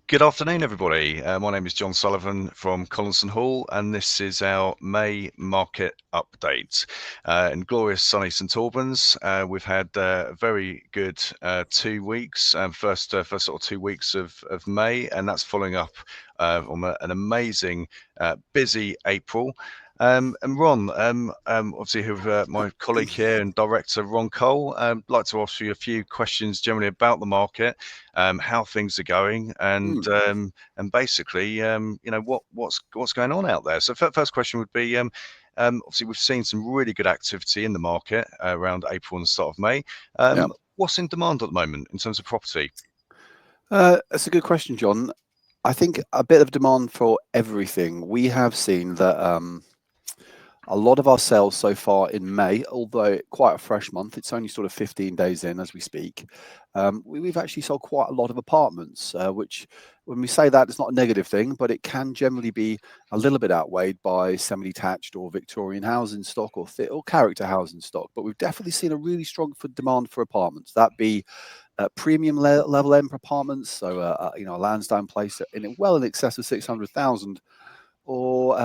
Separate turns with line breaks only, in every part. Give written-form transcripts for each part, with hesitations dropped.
Good afternoon, everybody. My name is John Sullivan from Collinson Hall, and this is our May market update. In glorious sunny St Albans, we've had a very good 2 weeks, first sort of 2 weeks of May, and that's following up on an amazing busy April. And Ron, obviously, my colleague here and director, Ron Cole, like to ask you a few questions generally about the market, how things are going, and basically, what's going on out there. So, first question would be, obviously, we've seen some really good activity in the market around April and the start of May.
Yeah.
What's in demand at the moment in terms of property?
That's a good question, John. I think a bit of demand for everything. We have seen that a lot of our sales so far in May, although quite a fresh month, it's only sort of 15 days in as we speak, we've actually sold quite a lot of apartments, which when we say that, it's not a negative thing, but it can generally be a little bit outweighed by semi-detached or Victorian housing stock or character housing stock. But we've definitely seen a really strong demand for apartments. That be premium level end apartments, so a Lansdowne place well in excess of 600,000, or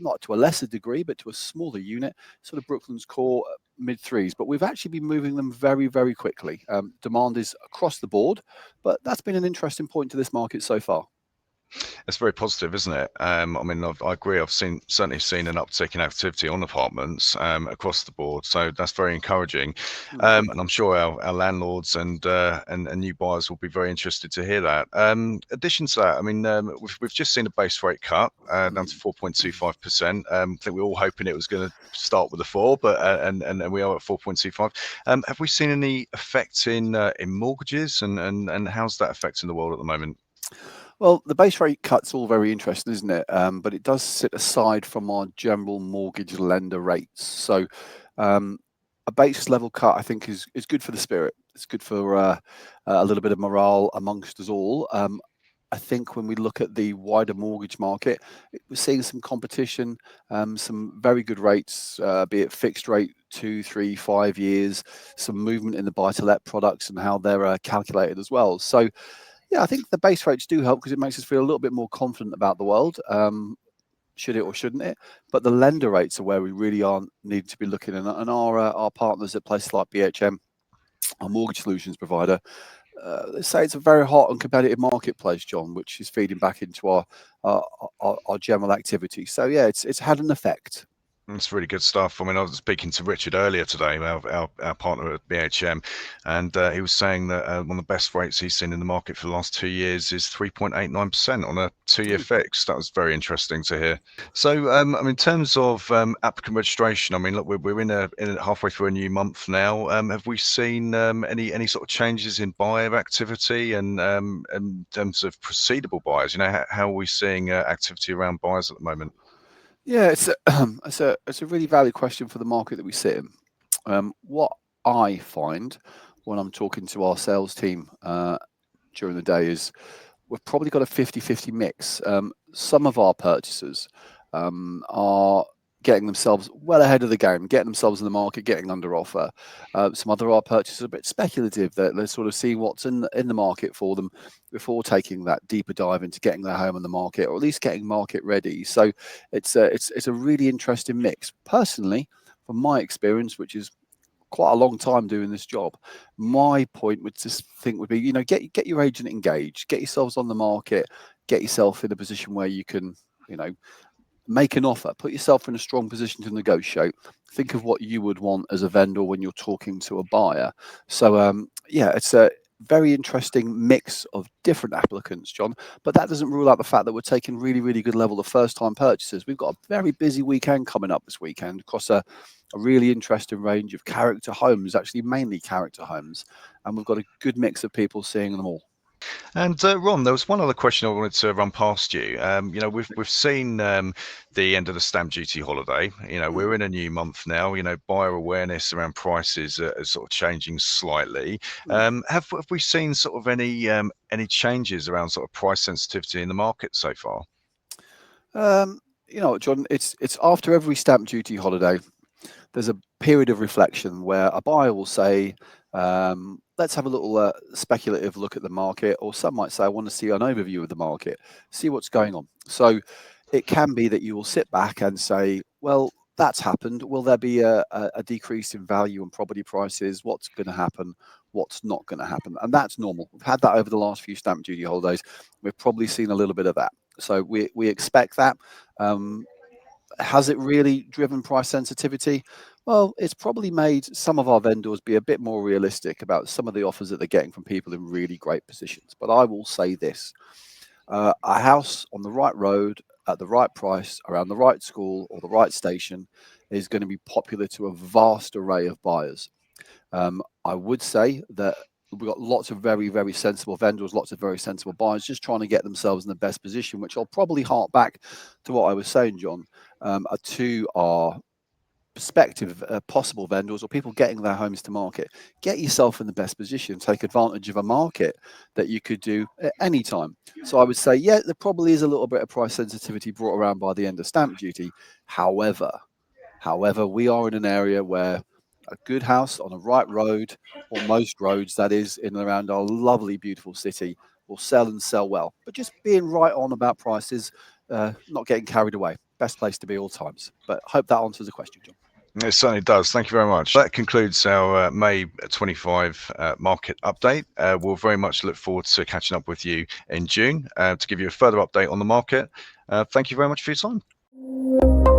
not to a lesser degree, but to a smaller unit, sort of Brooklyn's core mid threes. But we've actually been moving them very, very quickly. Demand is across the board, but that's been an interesting point to this market so far.
It's very positive, isn't it? I mean, I agree. I've certainly seen an uptick in activity on apartments across the board, so that's very encouraging. And I'm sure our landlords and new buyers will be very interested to hear that. Addition to that, I mean, we've just seen a base rate cut down to 4.25%. I think we were all hoping it was going to start with a 4, but and we are at 4.25. Have we seen any effect in mortgages, and how's that affecting the world at the moment?
Well, the base rate cut's all very interesting, isn't it? But it does sit aside from our general mortgage lender rates. So a base level cut, I think, is good for the spirit. It's good for a little bit of morale amongst us all. I think when we look at the wider mortgage market, we're seeing some competition, some very good rates, be it fixed rate 2, 3, 5 years, some movement in the buy-to-let products and how they're calculated as well. So yeah, I think the base rates do help because it makes us feel a little bit more confident about the world. Should it or shouldn't it? But the lender rates are where we really need to be looking. And our partners at places like BHM, our mortgage solutions provider, they say it's a very hot and competitive marketplace, John, which is feeding back into our general activity. So yeah, it's had an effect.
It's really good stuff. I mean, I was speaking to Richard earlier today, our partner at BHM, and he was saying that one of the best rates he's seen in the market for the last 2 years is 3.89% on a 2-year fix. That was very interesting to hear. So, I mean, in terms of applicant registration, I mean, look, we're in halfway through a new month now. Have we seen any sort of changes in buyer activity, and in terms of proceedable buyers? You know, how are we seeing activity around buyers at the moment?
Yeah, it's a really valid question for the market that we sit in. What I find when I'm talking to our sales team during the day is we've probably got a 50-50 mix. Some of our purchasers are getting themselves well ahead of the game, getting themselves in the market, getting under offer. Some other our purchasers are a bit speculative. They're sort of seeing what's in the market for them before taking that deeper dive into getting their home in the market, or at least getting market ready. So it's a really interesting mix. Personally, from my experience, which is quite a long time doing this job, my point would be, get your agent engaged, get yourselves on the market, get yourself in a position where you can, make an offer, put yourself in a strong position to negotiate. Think of what you would want as a vendor when you're talking to a buyer. So yeah, it's a very interesting mix of different applicants, John, but that doesn't rule out the fact that we're taking really, really good level of first-time purchasers. We've got a very busy weekend coming up this weekend across a really interesting range of character homes, actually mainly character homes, and we've got a good mix of people seeing them all.
And Ron, there was one other question I wanted to run past you. We've seen the end of the stamp duty holiday. We're in a new month now. Buyer awareness around prices are sort of changing slightly. Have we seen sort of any changes around sort of price sensitivity in the market so far?
John, it's after every stamp duty holiday, there's a period of reflection where a buyer will say, Let's have a little speculative look at the market, or some might say, I want to see an overview of the market, see what's going on. So it can be that you will sit back and say, well, that's happened. Will there be a decrease in value and property prices? What's going to happen? What's not going to happen? And that's normal. We've had that over the last few stamp duty holidays. We've probably seen a little bit of that. So we expect that. Has it really driven price sensitivity? Well, it's probably made some of our vendors be a bit more realistic about some of the offers that they're getting from people in really great positions. But I will say this, a house on the right road at the right price around the right school or the right station is going to be popular to a vast array of buyers. I would say that we've got lots of very, very sensible vendors, lots of very sensible buyers just trying to get themselves in the best position, which I'll probably hark back to what I was saying, John, to our prospective possible vendors or people getting their homes to market. Get yourself in the best position, take advantage of a market that you could do at any time. So I would say, yeah, there probably is a little bit of price sensitivity brought around by the end of stamp duty. However, we are in an area where a good house on a right road, or most roads, that is, in and around our lovely, beautiful city, will sell and sell well. But just being right on about prices, not getting carried away. Best place to be all times. But hope that answers the question, John.
It certainly does. Thank you very much. That concludes our May 25 market update. We'll very much look forward to catching up with you in June to give you a further update on the market. Thank you very much for your time.